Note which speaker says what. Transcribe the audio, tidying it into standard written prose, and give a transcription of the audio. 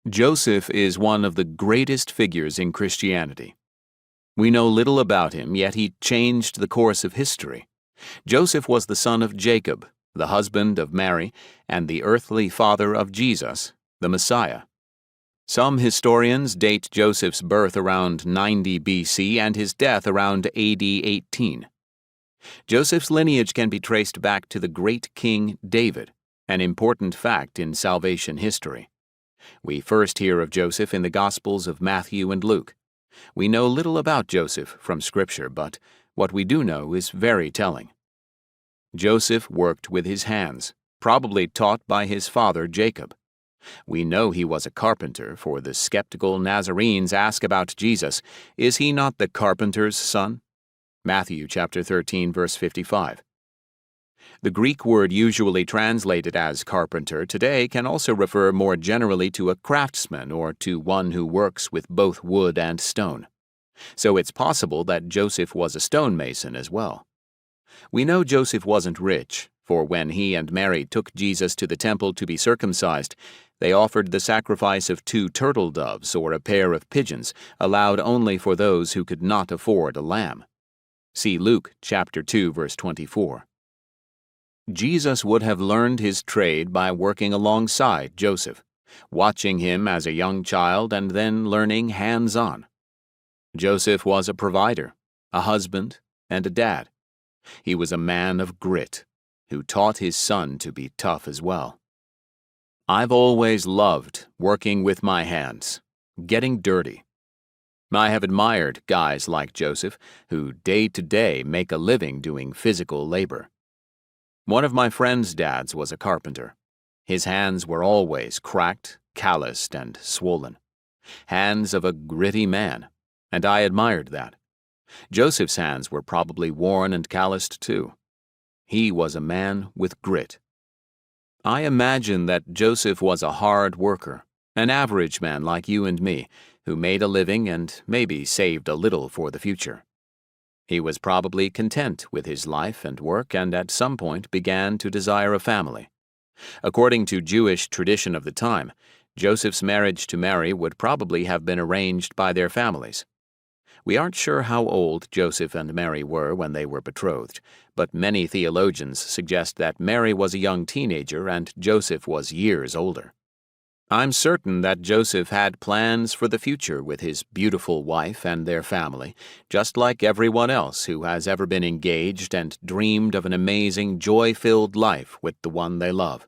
Speaker 1: Joseph is one of the greatest figures in Christianity. We know little about him, yet he changed the course of history. Joseph was the son of Jacob, the husband of Mary, and the earthly father of Jesus, the Messiah. Some historians date Joseph's birth around 90 BC and his death around AD 18. Joseph's lineage can be traced back to the great King David, an important fact in salvation history. We first hear of Joseph in the Gospels of Matthew and Luke. We know little about Joseph from Scripture, but what we do know is very telling. Joseph worked with his hands, probably taught by his father Jacob. We know he was a carpenter, for the skeptical Nazarenes ask about Jesus, "Is he not the carpenter's son?" Matthew chapter 13, verse 55. The Greek word usually translated as carpenter today can also refer more generally to a craftsman or to one who works with both wood and stone. So it's possible that Joseph was a stonemason as well. We know Joseph wasn't rich, for when he and Mary took Jesus to the temple to be circumcised, they offered the sacrifice of 2 turtle doves or a pair of pigeons, allowed only for those who could not afford a lamb. See Luke chapter 2, verse 24. Jesus would have learned his trade by working alongside Joseph, watching him as a young child and then learning hands-on. Joseph was a provider, a husband, and a dad. He was a man of grit, who taught his son to be tough as well. I've always loved working with my hands, getting dirty. I have admired guys like Joseph, who day to day make a living doing physical labor. One of my friend's dads was a carpenter. His hands were always cracked, calloused, and swollen. Hands of a gritty man, and I admired that. Joseph's hands were probably worn and calloused too. He was a man with grit. I imagine that Joseph was a hard worker, an average man like you and me, who made a living and maybe saved a little for the future. He was probably content with his life and work and at some point began to desire a family. According to Jewish tradition of the time, Joseph's marriage to Mary would probably have been arranged by their families. We aren't sure how old Joseph and Mary were when they were betrothed, but many theologians suggest that Mary was a young teenager and Joseph was years older. I'm certain that Joseph had plans for the future with his beautiful wife and their family, just like everyone else who has ever been engaged and dreamed of an amazing, joy-filled life with the one they love.